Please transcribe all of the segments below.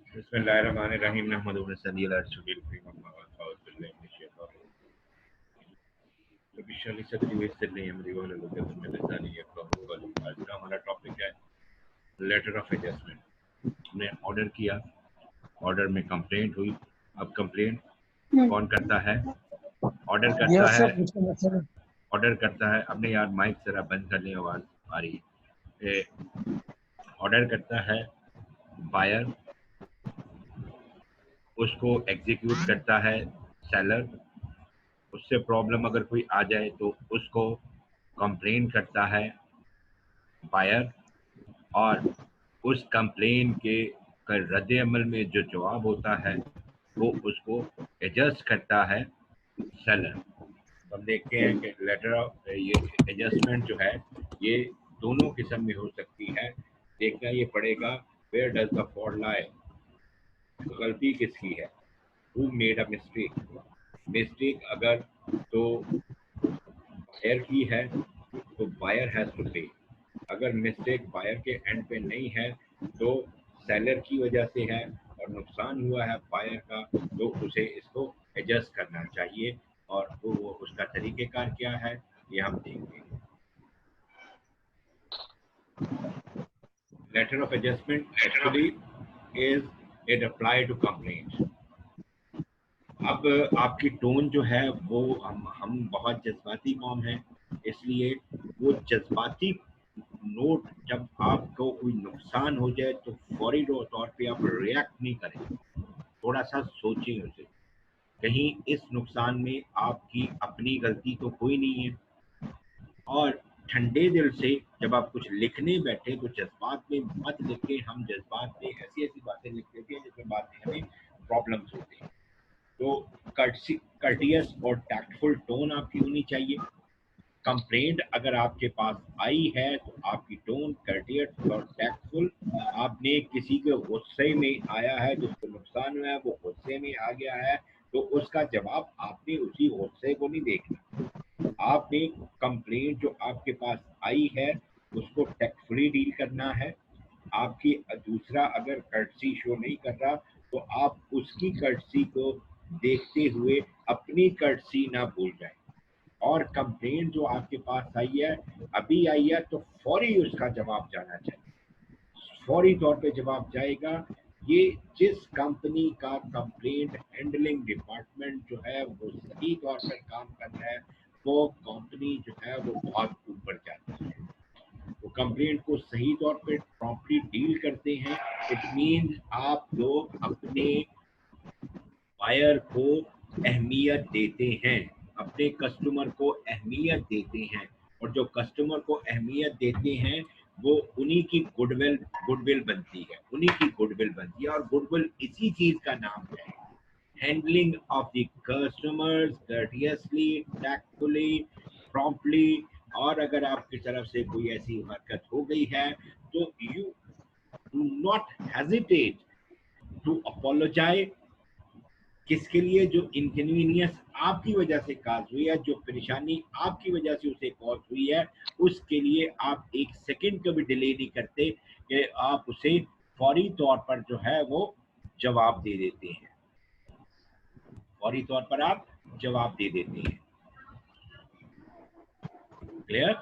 बिस्मिल्लाहिर्रहमानिर्रहीम नहमदुहु व नस्तईनुहु व नस्तगफिरुहु आज का हमारा टॉपिक है लेटर ऑफ एडजस्टमेंट। हमने ऑर्डर किया, ऑर्डर में कंप्लेंट हुई। अब कंप्लेंट कौन करता है? ऑर्डर करता है, ऑर्डर करता है। अपने यार माइक जरा बंद कर लें, आवाज आ रही है। ऑर्डर करता है बायर, उसको एग्जीक्यूट करता है सेलर। उससे प्रॉब्लम अगर कोई आ जाए तो उसको कंप्लेन करता है बायर, और उस कंप्लेन के रद्द अमल में जो जवाब होता है वो उसको एडजस्ट करता है सेलर। तो हम देखते हैं कि लेटर ऑफ ये एडजस्टमेंट जो है ये दोनों किस्म में हो सकती है। देखना ये पड़ेगा वेयर डज द फॉल्ट लाई, गलती किसकी है, who made a mistake. Mistake अगर तो बायर की है तो बायर हैज टू पे। अगर मिस्टेक बायर के एंड पे नहीं है तो सेलर की वजह से है और नुकसान हुआ है बायर का, तो उसे इसको एडजस्ट करना चाहिए। और वो उसका तरीक़ेकार क्या है ये हम देखेंगे। Letter of adjustment actually is it apply to complaint. अब आपकी टोन जो है वो हम बहुत जज्बाती कौम है, इसलिए वो जज्बाती नोट जब आपको कोई नुकसान हो जाए तो फौरी तौर पे आप रिएक्ट नहीं करें, थोड़ा सा सोचें उसे। कहीं इस नुकसान में आपकी अपनी गलती तो कोई नहीं है। और ठंडे दिल से जब आप कुछ लिखने बैठे तो जज्बात में मत लिखें। हम जज्बात में ऐसी ऐसी बातें लिख देते हैं जिसमें बाद में हमें प्रॉब्लम्स होते हैं। तो कर्टियस और टैक्टफुल टोन आपकी होनी चाहिए। कंप्लेंट अगर आपके पास आई है तो आपकी टोन कर्टियस और टैक्टफुल। आपने किसी के गुस्से में आया है, जिसको नुकसान हुआ है वो गुस्से में आ गया है, तो उसका जवाब आपने उसी गुस्से को नहीं देखना। आपने कंप्लेंट जो आपके पास आई है उसको टैक्टफुली डील करना है। आपकी दूसरा अगर कर्टसी शो नहीं कर रहा तो आप उसकी कर्टसी को देखते हुए अपनी कर्टसी ना भूल जाए। और कंप्लेंट जो आपके पास आई है, अभी आई है, तो फौरी उसका जवाब जाना चाहिए। फौरी तौर पे जवाब जाएगा। ये जिस कंपनी का कंप्लेंट हैंडलिंग डिपार्टमेंट जो है वो सही तौर पर काम कर रहा है, वो कंपनी जो है वो बहुत ऊपर जाती है। वो कंप्लेंट को सही तौर पे प्रॉम्प्टली डील करते हैं। इट मीन्स आप लोग अपने बायर को अहमियत देते हैं, अपने कस्टमर को अहमियत देते हैं। और जो कस्टमर को अहमियत देते हैं वो उन्हीं की गुडविल बनती है, उन्हीं की गुडविल बनती है। और गुडविल इसी चीज का नाम है, handling of the customers courteously, tactfully, promptly। और अगर आपकी तरफ से कोई ऐसी हरकत हो गई है तो you do not hesitate to apologise. किसके लिए? जो इनकन्वीनियंस आपकी वजह से काज हुई है, जो परेशानी आपकी वजह से उसे कॉज हुई है, उसके लिए आप एक सेकंड का भी डिले नहीं करते कि आप उसे फौरी तौर पर जो है वो जवाब दे देते हैं। फौरी तौर पर आप जवाब दे देते हैं। क्लियर?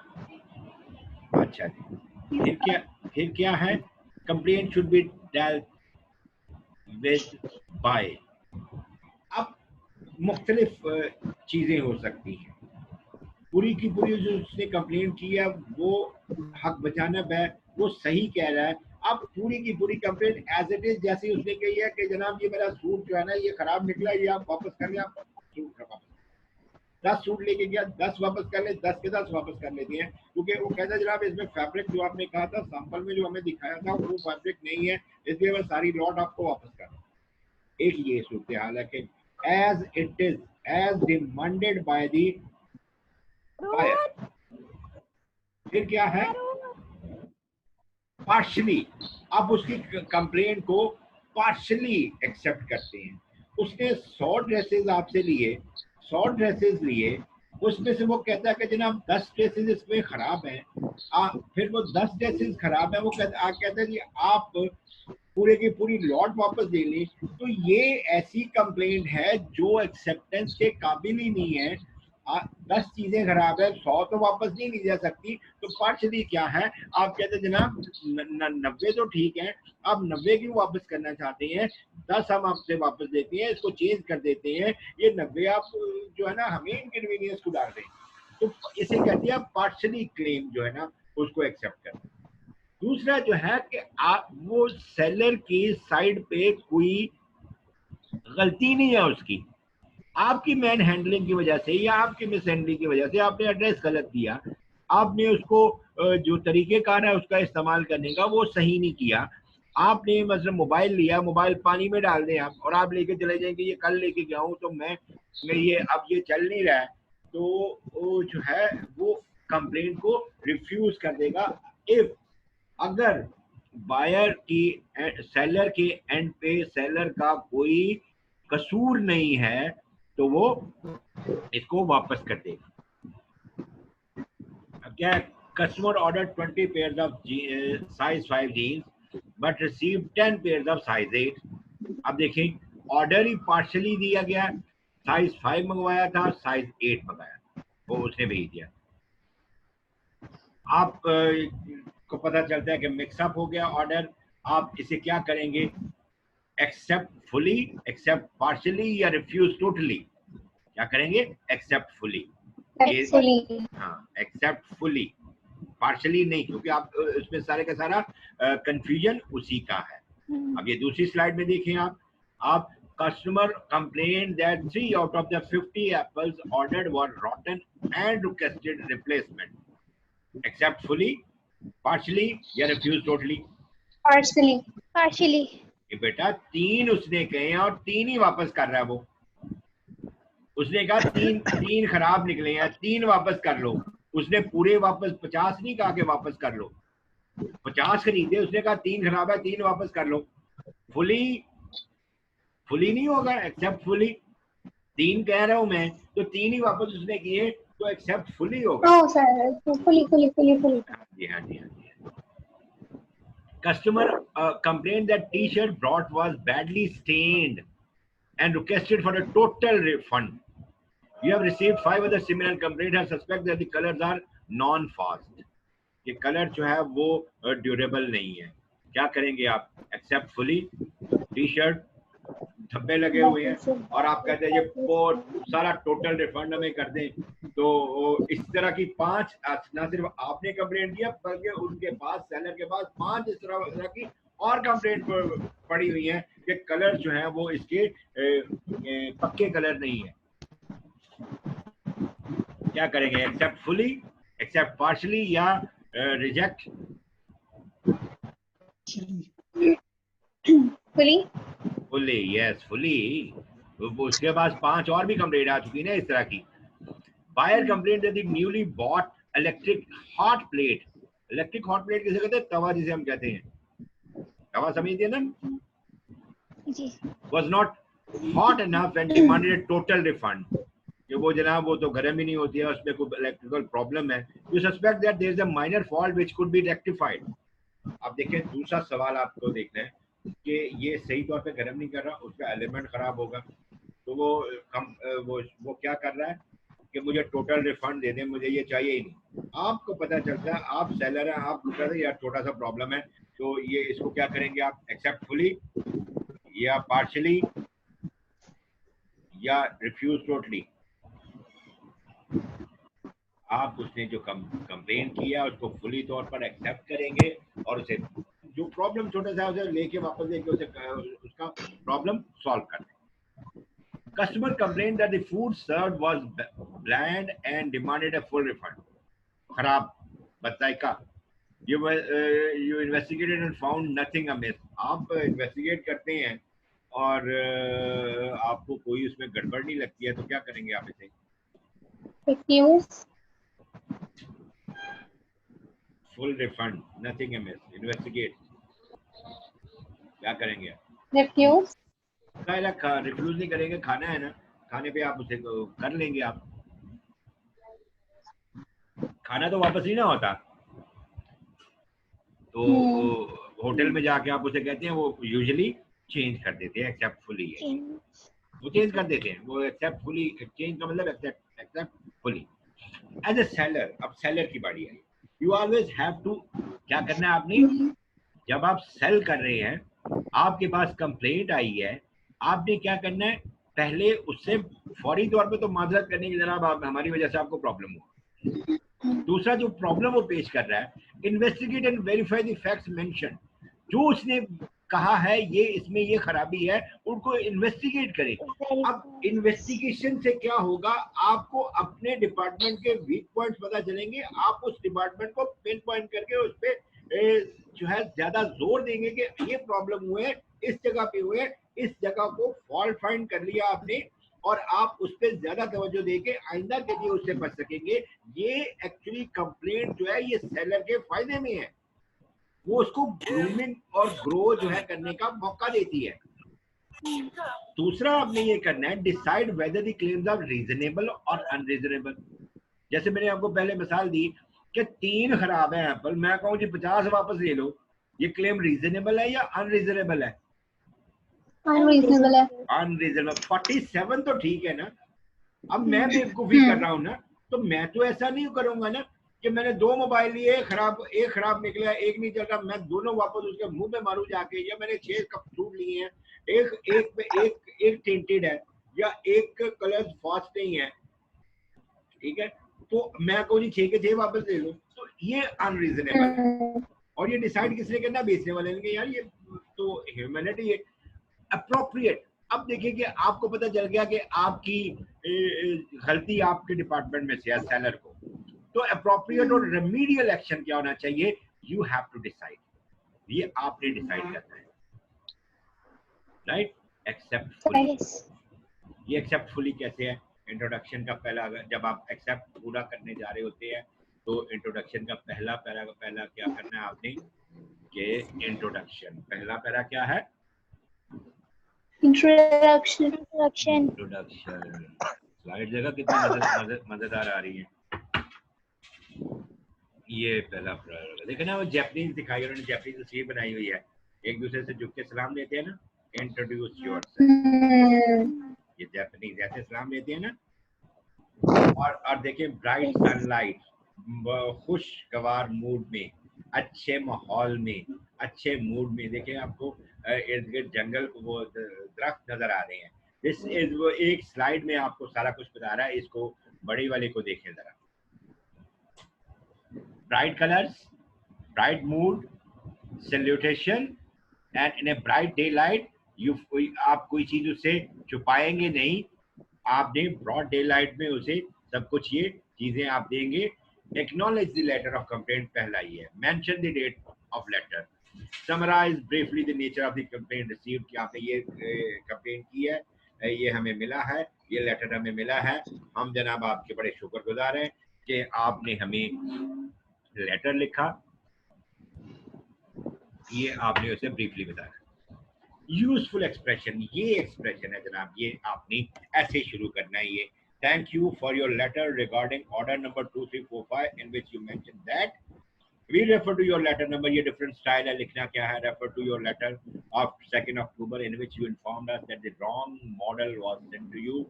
अच्छा जी। फिर क्या है? Complaint should be dealt with by. अब मुख्तलिफ चीजें हो सकती हैं। पूरी की पूरी जो उसने कंप्लेंट की है वो हक बचानब है, वो सही कह रहा है। अब पूरी की पूरी कंप्लेंट एज इट इज जैसी उसने कही है कि जनाब ये मेरा सूट जो है ना ये खराब निकला, ये आप वापस कर लें। आप सूट वापस 10 सूट लेके गया, 10 वापस कर ले, 10 के 10 वापस कर लेते हैं, क्योंकि वो कहता है जनाब इसमें फैब्रिक जो आपने कहा था सैंपल में जो हमें दिखाया था वो फैब्रिक नहीं है, इसलिए मैं सारी लॉट आपको वापस कर रहा हूं। एक ये सूरत हाल है कि as it is, as demanded by the buyer. फिर क्या है? पार्शली। अब उसकी कंप्लेंट को पार्शली एक्सेप्ट करते हैं। उसने 100 ड्रेसेस आपसे लिए, 100 ड्रेसेस लिए, उसमें से वो कहता है कि जनाब 10 ड्रेसेस इसमें खराब हैं। फिर वो 10 ड्रेसेस खराब है, वो कहता है कि आप पूरे की पूरी लॉट वापस ले ली, तो ये ऐसी कंप्लेंट है जो एक्सेप्टेंस के काबिल ही नहीं है। 10 चीजें खराब है, 100 तो वापस नहीं ली जा सकती, तो पार्शली क्या है, आप कहते जनाब 90 तो ठीक है, आप 90 क्यों वापस करना चाहते हैं, 10 हम आपसे वापस देते हैं, इसको चेंज कर देते हैं, ये 90 आप जो है ना हमें इनकन्वीनियंस को डाल दें। तो इसे कहते हैं पार्शली क्लेम जो है ना उसको एक्सेप्ट करना। दूसरा जो है कि आप वो सेलर की साइड पे कोई गलती नहीं है उसकी, आपकी मैन हैंडलिंग की वजह से या आपकी मिस हैंडलिंग की वजह से आपने एड्रेस गलत दिया, आपने उसको जो तरीकेकार है उसका इस्तेमाल करने का वो सही नहीं किया, आपने मतलब मोबाइल लिया, मोबाइल पानी में डाल दें आप और आप लेके चले जाएंगे ये कल लेके गया हूँ तो मैं ये अब ये चल नहीं रहा है, तो वो जो है वो कंप्लेंट को रिफ्यूज कर देगा। इफ अगर बायर की सेलर के एंड पे सेलर का कोई कसूर नहीं है तो वो इसको वापस कर देगा। अब क्या है, customer order 20 pairs of size 5 jeans but receive 10 pairs of size 8। अब देखें ऑर्डर ही पार्शली दिया गया, साइज 5 मंगवाया था, साइज 8 मंगाया, वो उसने भेज दिया। आप को पता चलता है कि मिक्सअप हो गया ऑर्डर, आप इसे क्या करेंगे, एक्सेप्ट फुली, एक्सेप्ट पार्शली या रिफ्यूज टोटली। क्या करेंगे, एक्सेप्ट फुली। हाँ एक्सेप्ट फुली, पार्शली नहीं, क्योंकि आप इसमें सारे का सारा कंफ्यूजन उसी का है। अब ये दूसरी स्लाइड में देखें आप customer complain that 3 out of the 50 apples ordered were rotten and requested replacement. Accept fully, partially या refuse totally? पार्शली। ये बेटा 3 उसने कहे और 3 ही वापस कर रहा है वो, उसने कहा 3 खराब निकले हैं, 3 वापस कर लो, उसने पूरे वापस 50 नहीं कहा कि वापस कर लो, 50 खरीदे, उसने कहा 3 खराब है, 3 वापस कर लो। फुली नहीं होगा, एक्सेप्ट फुली। 3 कह रहा हूं मैं तो 3 ही वापस उसने किए तो एक्सेप्ट फुली होगा। फुली। हाँ जी। Customer complain that T shirt brought was badly stained and requested for a total refund. You have received 5 other similar complaints and suspect that the colors are non-fast. ये colour जो है वो durable नहीं है, क्या करेंगे आप, एक्सेप्ट फुली, टी शर्ट धब्बे लगे हुए हैं और आप कहते हैं ये सारा टोटल रिफंड हमें कर दें, तो इस तरह की 5, ना सिर्फ आपने कंप्लेंट किया बल्कि उनके पास, सेलर के पास 5 इस तरह की और कंप्लेंट पड़ी हुई है कि कलर जो है वो इसके पक्के कलर नहीं है। क्या करेंगे, एक्सेप्ट फुली, एक्सेप्ट पार्शली या रिजेक्ट? Fully, yes fully. उसके पास 5 और भी कंप्लेंट आ चुकी है ना इस तरह की। Buyer complaint that the newly bought electric hot plate, electric hot plate किसे कहते हैं, तवा जिसे हम कहते हैं, तवा समझिए ना, was not hot enough and demanded a total refund. कि वो जनाब वो तो गर्म ही नहीं होती है, उसमें कोई इलेक्ट्रिकल प्रॉब्लम है, you suspect that there is a minor fault which could be rectified. अब देखें दूसरा सवाल आपको देखना है कि ये सही तौर पे गर्म नहीं कर रहा, उसका एलिमेंट खराब होगा, तो वो क्या कर रहा है कि मुझे टोटल रिफंड दे दें, मुझे ये चाहिए ही नहीं। आपको पता चलता है, आप सेलर हैं, आपको कहते हैं यार छोटा सा प्रॉब्लम है, तो ये इसको क्या करेंगे आप, एक्सेप्ट फुली या पार्शली या रिफ्यूज टोटली? आप उसने जो कंप्लेन किया उसको फुली तौर पर एक्सेप्ट करेंगे और उसे जो प्रॉब्लम छोटा सा उसे लेके वापस लेके उसे उसका प्रॉब्लम सॉल्व कर दें। Customer complain that the food served was bland and demanded a full refund, खराब, बताइका, you investigated and found nothing amiss. आप इन्वेस्टिगेट करते हैं और आपको कोई उसमें गड़बड़ नहीं लगती है, तो क्या करेंगे आप इसे, full refund, nothing amiss, investigate, क्या करेंगे रिफ्यूज नहीं करेंगे, खाना है ना, खाने पे आप उसे कर लेंगे, आप खाना तो वापस ही ना होता, तो होटल में जाके आप उसे कहते हैं, वो यूजुअली चेंज कर देते हैं एक्सेप्ट फुली, वो चेंज कर देते हैं, वो एक्सेप्ट फुली, चेंज का मतलब accept fully. As a seller, अब सेलर की बारी आई। यू ऑलवेज हैव टू, क्या करना है आपने, जब आप सेल कर रहे हैं, आपके पास कंप्लेंट आई है, आपने क्या करना है, पहले उससे फौरी तौर पे तो माजरत करने की, जनाब आप, हमारी वजह से आपको प्रॉब्लम हुआ। दूसरा जो प्रॉब्लम वो पेश कर रहा है, investigate and verify the facts mention, जो उसने कहा है ये इसमें ये खराबी है, उनको इन्वेस्टिगेट करें। अब इन्वेस्टिगेशन से क्या होगा, आपको अपने डिपार्टमेंट के वीक पॉइंट्स पता चलेंगे, आप उस डिपार्टमेंट को पिन पॉइंट करके उस पे जो है ज्यादा जोर देंगे कि ये प्रॉब्लम हुए, इस जगह पे हुए, इस जगह को फॉल्ट फाइंड कर लिया आपने, और आप उस पर ज्यादा तवज्जो देके आइंदा के लिए उससे बच सकेंगे। ये एक्चुअली कंप्लेंट जो है ये सेलर के फायदे में है, वो उसको ग्रूमिंग और ग्रो जो है करने का मौका देती है। दूसरा आपने ये करना है, decide whether the claims are reasonable और अनरीजनेबल। जैसे मैंने आपको पहले मिसाल दी कि 3 खराब है एप्पल, मैं कहूँ जी 50 वापस ले लो, ये क्लेम रीजनेबल है या अनरीजनेबल है? अनरीजनेबल है। अनरीजनेबल। 47 तो ठीक है ना। अब मैं बेवकूफी कर रहा हूँ ना, तो मैं तो ऐसा नहीं करूंगा ना कि मैंने 2 मोबाइल लिए, एक खराब निकला, एक नहीं चल रहा, मैं दोनों वापस उसके मुंह पे मारू जाके, या मैंने 6 कप फ्रूट लिए हैं, एक टिंटेड है या एक कलर फास्ट नहीं है, ठीक है, तो मैं कहूँ जी 6 के 6 वापस ले लो, तो ये अनरीजनेबल है। और ये डिसाइड किसने करना, बेचने वाले ने, यार ये तो ह्यूमैनिटी है। अप्रोप्रिएट, अब देखिए कि आपको पता चल गया कि आपकी गलती आपके डिपार्टमेंट में से है, सेलर को, तो अप्रोप्रिएट और रेमेडियल एक्शन क्या होना चाहिए, यू हैव टू डिसाइड, ये आपने डिसाइड करना है, राइट। एक्सेप्ट फुली, ये एक्सेप्ट फुली कैसे है, इंट्रोडक्शन का पहला, जब आप एक्सेप्ट पूरा करने जा रहे होते हैं तो इंट्रोडक्शन का पहला क्या करना है आपने, कि इंट्रोडक्शन, पहला पैरा क्या है, इंट्रोडक्शन। स्लाइड जगह कितनी मजेदार आ रही है। ये पहला देखो ना, वो जैपनीज दिखाई, उन्होंने जैपनीज तस्वीर बनाई हुई है, एक दूसरे से झुक के सलाम देते हैं ना, इंट्रोड्यूस योरसेल्फ, ये जैपनीज ऐसे सलाम देते हैं ना। और देखिए ब्राइट सनलाइट, खुशगवार मूड में, अच्छे माहौल में, अच्छे मूड में, देखिए आपको इर्द गिर्द जंगल, वो दरख्त नजर आ रहे हैं। दिस इज, वो एक स्लाइड में आपको सारा कुछ बता रहा है, इसको बड़ी वाले को देखें जरा। Bright colours, bright mood, salutation, and in a bright day light, आप कोई चीज उससे छुपाएंगे नहीं, आपने ब्रॉड डे लाइट में उसे सब कुछ ये चीजें आप देंगे। Acknowledge the letter of complaint, पहला ही है। Mention the date of letter. Summarise briefly the nature of the complaint received, कि आपने ये कंप्लेंट की है, ये हमें मिला है, ये लेटर हमें मिला है, हम जनाब आपके बड़े शुक्रगुजार हैं कि आपने हमें लेटर लिखा, ये आपने उसे ब्रीफली बताया। यूजफुल एक्सप्रेशन, ये एक्सप्रेशन है जनाब, ये आपने ऐसे शुरू करना है, ये thank you for your letter regarding order number 2345 in which you mentioned that we refer to your letter number, ये different style है लिखना, क्या है, refer to your letter of 2nd October in which you informed us that the wrong model was sent to you.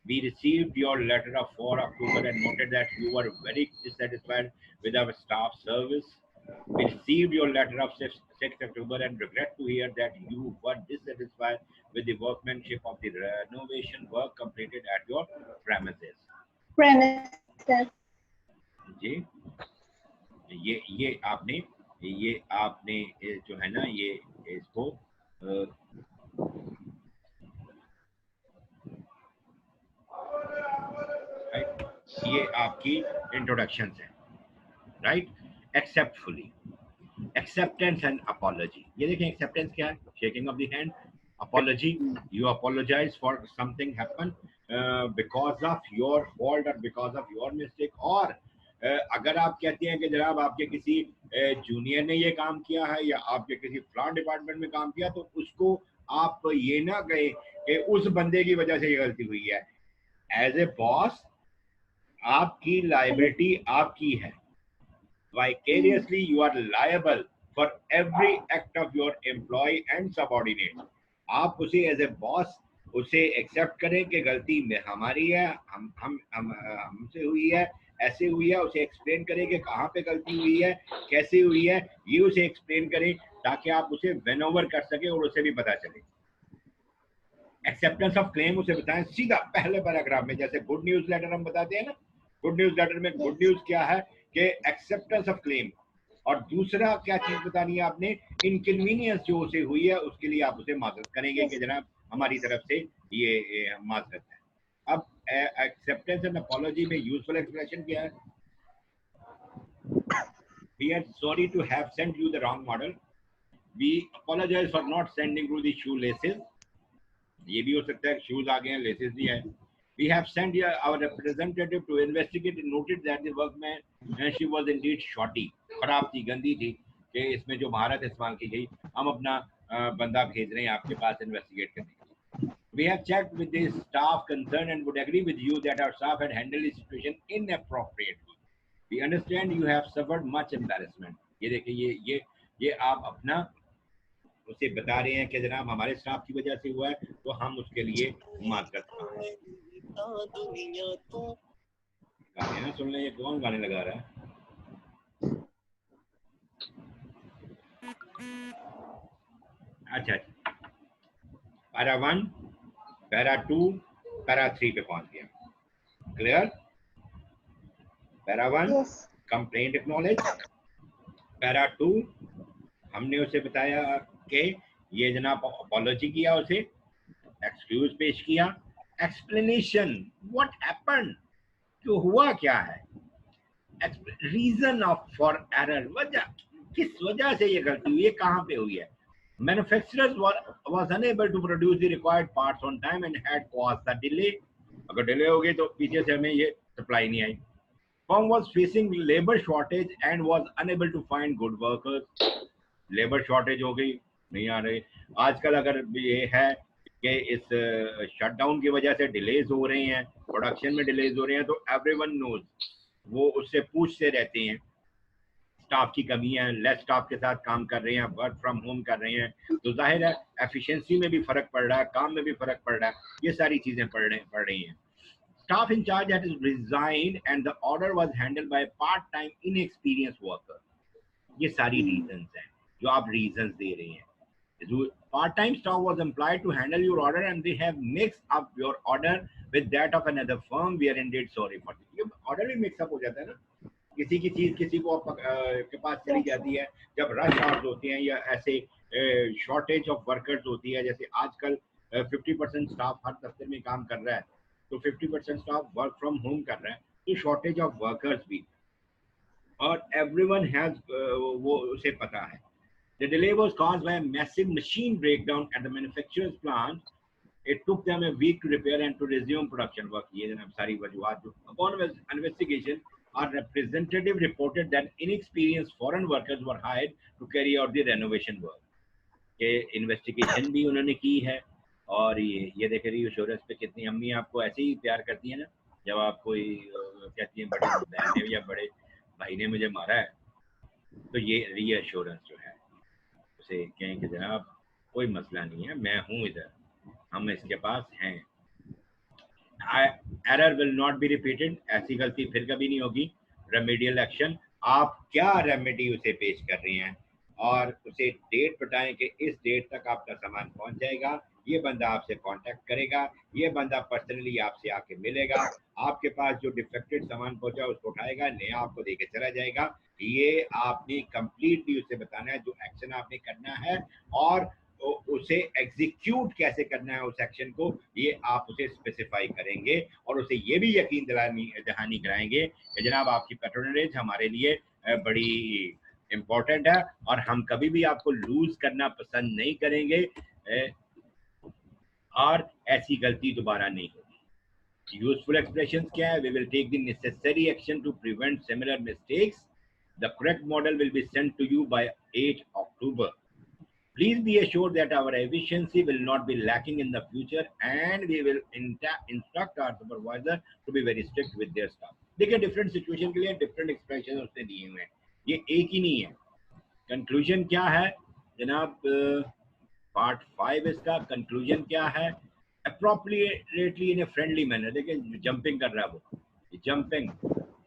We received your letter of 4 October and noted that you were very dissatisfied with our staff service. We received your letter of 6th October and regret to hear that you were dissatisfied with the workmanship of the renovation work completed at your premises. जी, ये आपने जो है ना, ये इसको ये आपकी introduction है, right. Accept fully, acceptance and apology, ये देखें एक्सेप्टेंस क्या है, shaking of the hand. Apology, you apologise for something happen because of your fault और बिकॉज ऑफ योर मिस्टेक। और अगर आप कहते हैं कि जनाब आपके किसी जूनियर ने ये काम किया है या आपके किसी फ्लॉट डिपार्टमेंट में काम किया, तो उसको आप ये ना कहें कि उस बंदे की वजह से ये गलती हुई है। एज ए बॉस आपकी लायबिलिटी आपकी है, vicariously you are liable for every act of your employee and subordinate. आप उसे एज ए बॉस उसे एक्सेप्ट करें कि गलती में हमारी है, हमसे हुई है, ऐसे हुई है, उसे एक्सप्लेन करें कि कहाँ पे गलती हुई है, कैसे हुई है, ये उसे एक्सप्लेन करें ताकि आप उसे विन ओवर कर सके और उसे भी पता चले। एक्सेप्टेंस ऑफ क्लेम उसे बताएं सीधा पहले पैराग्राफ में, जैसे गुड न्यूज लेटर हम बताते हैं ना, गुड न्यूज लेटर में गुड न्यूज क्या है कि एक्सेप्टेंस ऑफ क्लेम, और दूसरा क्या चीज बतानी है आपने, इनकन्वीनियंस जो उसे हुई है उसके लिए आप उसे माजरत करेंगे कि जनाब हमारी तरफ से ये माजरत है। अब एक्सेप्टेंस एंड अपॉलजी में यूजफुल एक्सप्रेशन क्या है? We are sorry to have sent you the wrong model. We apologize for not sending you the shoelaces. ये भी हो सकता है शूज आ गए हैं, लेसेस नहीं है। We have sent our representative to investigate and noted that the workman she was indeed shoddy, खराब थी, गंदी थी, कि इसमें जो महारत इस्तेमाल की गई, हम अपना बंदा भेज रहे हैं आपके पास इन्वेस्टिगेट करने के लिए। We have checked with the staff concerned and would agree with you that our staff had handled the situation inappropriately. We understand you have suffered much embarrassment. ये देखिए ये आप अपना उसे बता रहे हैं कि जनाब हमारे स्टाफ की वजह से हुआ है, तो हम उसके लिए माजरत खाएं। गाने ना सुन लें, ये कौन गाने लगा रहा है? अच्छा, पैरा 1, पैरा 2, पैरा 3 पे पहुंच गया। Clear? Para 1 complaint acknowledge, para 2 हमने उसे बताया कि ये जनाब अपॉलॉजी किया, उसे एक्सक्यूज पेश किया, एक्सप्लेनेशन व्हाट हैपेंड, क्यों हुआ क्या है, रीजन ऑफ फॉर एरर, वजह किस वजह से ये गलती हुई है, कहाँ पे हुई है। Manufacturers was unable to produce the required parts on time and had caused the delay, अगर डिले हो गई तो पीछे से हमें ये सप्लाई नहीं आई। Firm was facing labour shortage and was unable to find good workers, labour shortage हो गई, नहीं आ रहे। आजकल अगर ये है कि इस शटडाउन की वजह से डिलेज हो रहे हैं, प्रोडक्शन में डिलेज हो रहे हैं, तो एवरीवन नोज, वो उससे पूछते रहते हैं, स्टाफ की कमी है, लेस स्टाफ के साथ काम कर रहे हैं, वर्क फ्रॉम होम कर रहे हैं, तो जाहिर है एफिशिएंसी में भी फर्क पड़ रहा है, काम में भी फर्क पड़ रहा है, ये सारी चीजें पड़ रही हैं। Staff in charge had resigned and the order was handled by a part-time inexperienced worker. ये सारी reasons हैं जो आप reasons दे रहे हैं। Part-time staff was employed to handle your order and they have mixed up your order with that of another firm. We are indeed sorry for this. ये order भी mix up हो जाता है ना, किसी की चीज किसी को के पास चली जाती है, जब रश आवर्स होते हैं या ऐसे शॉर्टेज ऑफ वर्कर्स होती है, जैसे आजकल 50% स्टाफ हर दफ्तर में काम कर रहा है, तो 50% स्टाफ वर्क फ्रॉम होम कर रहा है, तो शॉर्टेज ऑफ वर्कर्स भी, और एवरीवन हैज वो उसे पता है। The delay was caused by a massive machine breakdown at the manufacturer's plant. It took them a week to repair and to resume production work. ये जनाब सारी वजूहात जो, upon investigation, our representative reported that inexperienced foreign workers were hired to carry out the renovation work. के investigation भी उन्होंने की है, और ये देख रही इंश्योरेंस पे कितनी अम्मी आपको ऐसे ही प्यार करती है ना, जब आप कोई कहती है बड़ी बहन ने या बड़े भाई ने मुझे मारा है, तो ये रीअश्योरेंस जो है उसे कहें कि जनाब कोई मसला नहीं है, मैं हूँ इधर, हम इसके पास हैं, error will not be repeated, ऐसी गलती फिर कभी नहीं होगी। रेमेडियल एक्शन, आप क्या रेमेडी उसे पेश कर रहे हैं, और उसे डेट बताएं कि इस डेट तक आपका सामान पहुंच जाएगा, ये बंदा आपसे कांटेक्ट करेगा, ये बंदा पर्सनली आपसे आके मिलेगा, आपके पास जो डिफेक्टेड सामान पहुंचा उसको उठाएगा, नया आपको देके चला जाएगा। ये आपने कंप्लीटली उसे बताना है जो एक्शन आपने करना है, और उसे एग्जीक्यूट कैसे करना है उस एक्शन को, ये आप उसे स्पेसिफाई करेंगे, और उसे ये भी यकीन दहानी कराएंगे कि जनाब आपकी पैट्रोनेज हमारे लिए बड़ी इम्पोर्टेंट है, और हम कभी भी आपको लूज करना पसंद नहीं करेंगे, और ऐसी गलती दोबारा नहीं होगी। यूजफुल एक्सप्रेशंस क्या है? We will take the necessary action to prevent similar mistakes, the correct model will be sent to you by 8 October. Please be assured that our efficiency will not be lacking in the future, and we will instruct our supervisor to be very strict with their staff. देखिए different situation के लिए different expression उसने दिए हुए हैं, ये एक ही नहीं है, कंक्लूजन क्या है जनाब? पार्ट 5 इसका कंक्लूजन क्या है? Appropriately in a friendly manner. देखिए जंपिंग कर रहा है वो, जंपिंग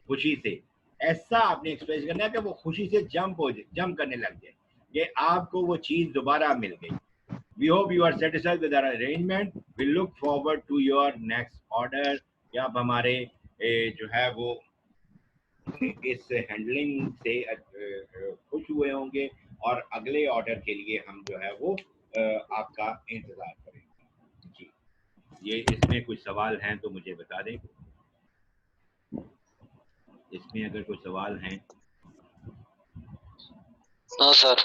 खुशी से, ऐसा आपने एक्सप्रेस करना है कि वो खुशी से जंप करने लग जाए, ये आपको वो चीज दोबारा मिल गई। We hope you are satisfied with our arrangement. We look forward to your next order. या आप हमारे जो है वो इस हैंडलिंग से खुश हुए होंगे और अगले ऑर्डर के लिए हम जो है वो आपका इंतजार करेंगे जी। ये इसमें कोई सवाल हैं तो मुझे बता दें, इसमें अगर कोई सवाल हैं। No sir.